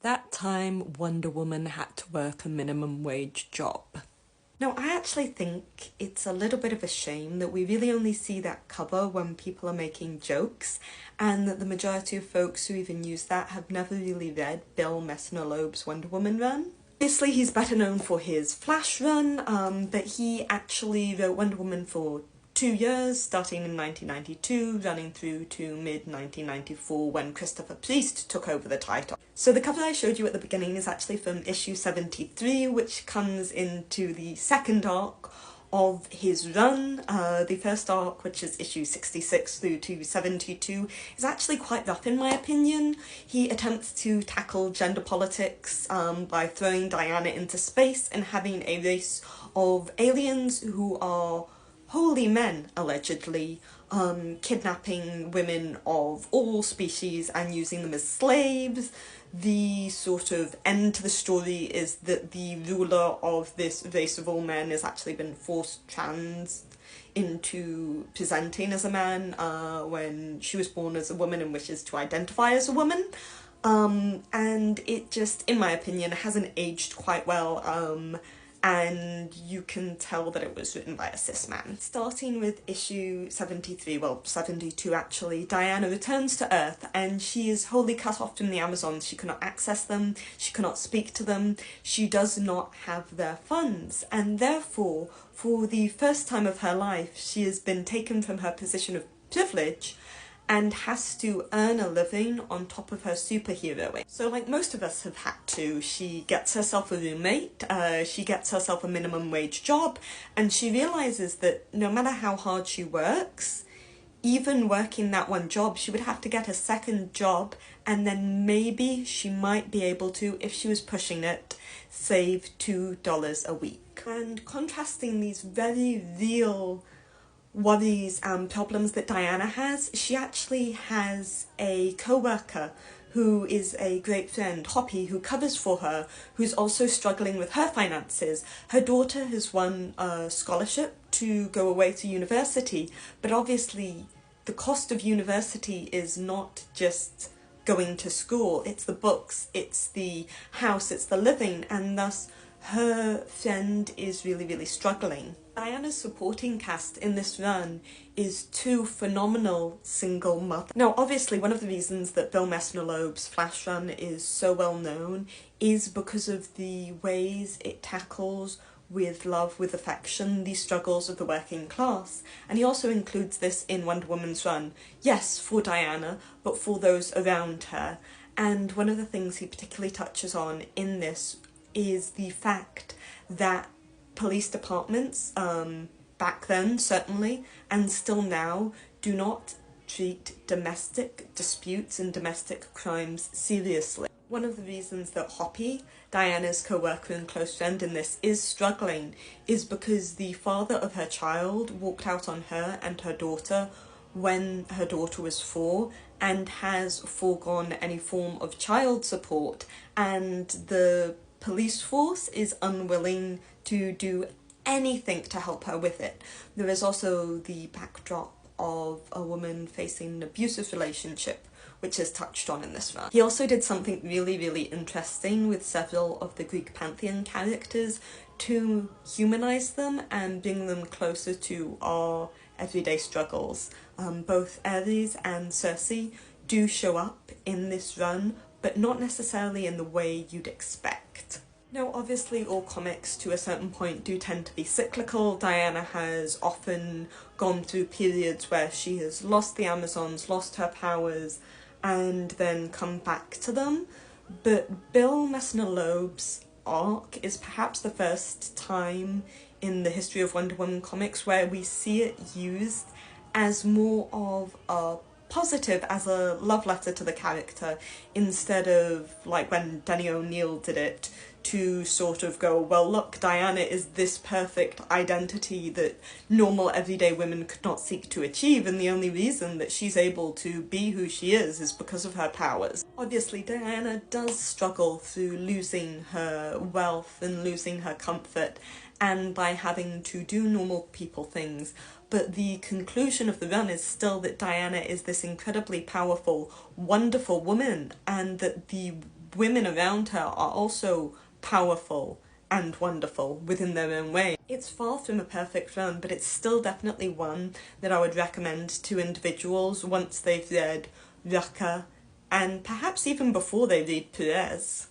that time, Wonder Woman had to work a minimum wage job. Now, I actually think it's a little bit of a shame that we really only see that cover when people are making jokes, and that the majority of folks who even use that have never really read Bill Messner-Loeb's Wonder Woman run. Obviously, he's better known for his Flash run, but he actually wrote Wonder Woman for 2 years, starting in 1992, running through to mid-1994 when Christopher Priest took over the title. So the cover I showed you at the beginning is actually from issue 73, which comes into the second arc of his run. The first arc, which is issue 66 through to 72, is actually quite rough in my opinion. He attempts to tackle gender politics by throwing Diana into space and having a race of aliens who are holy men, allegedly, kidnapping women of all species and using them as slaves. The sort of end to the story is that the ruler of this race of all men has actually been forced trans into presenting as a man when she was born as a woman and wishes to identify as a woman. And it just, in my opinion, hasn't aged quite well, and you can tell that it was written by a cis man. Starting with issue 73, well 72 actually, Diana returns to Earth and she is wholly cut off from the Amazons. She cannot access them, she cannot speak to them, she does not have their funds, and therefore, for the first time of her life, she has been taken from her position of privilege and has to earn a living on top of her superheroing. So like most of us have had to, she gets herself a roommate, she gets herself a minimum wage job, and she realises that no matter how hard she works, even working that one job, she would have to get a second job, and then maybe she might be able to, if she was pushing it, save $2 a week. And contrasting these very real worries and problems that Diana has, she actually has a co-worker who is a great friend, Hoppy, who covers for her, who's also struggling with her finances. Her daughter has won a scholarship to go away to university, but obviously the cost of university is not just going to school, it's the books, it's the house, it's the living, and thus her friend is really struggling. Diana's supporting cast in this run is two phenomenal single mothers. Now obviously one of the reasons that Bill Messner-Loeb's Flash run is so well known is because of the ways it tackles with love, with affection, the struggles of the working class. And he also includes this in Wonder Woman's run, yes, for Diana, but for those around her. And one of the things he particularly touches on in this is the fact that police departments, back then certainly, and still now, do not treat domestic disputes and domestic crimes seriously. One of the reasons that Hoppy, Diana's co-worker and close friend in this, is struggling is because the father of her child walked out on her and her daughter when her daughter was 4 and has foregone any form of child support, and the police force is unwilling to do anything to help her with it. There is also the backdrop of a woman facing an abusive relationship, which is touched on in this run. He also did something really interesting with several of the Greek pantheon characters to humanise them and bring them closer to our everyday struggles. Both Ares and Circe do show up in this run, but not necessarily in the way you'd expect. Now obviously all comics to a certain point do tend to be cyclical. Diana has often gone through periods where she has lost the Amazons, lost her powers, and then come back to them. But Bill Messner-Loeb's arc is perhaps the first time in the history of Wonder Woman comics where we see it used as more of a positive, as a love letter to the character, instead of like when Denny O'Neil did it, to sort of go, well look, Diana is this perfect identity that normal everyday women could not seek to achieve, and the only reason that she's able to be who she is because of her powers. Obviously Diana does struggle through losing her wealth and losing her comfort, and by having to do normal people things, but the conclusion of the run is still that Diana is this incredibly powerful, wonderful woman, and that the women around her are also powerful and wonderful within their own way. It's far from a perfect film, but it's still definitely one that I would recommend to individuals once they've read Raqqa, and perhaps even before they read Perez.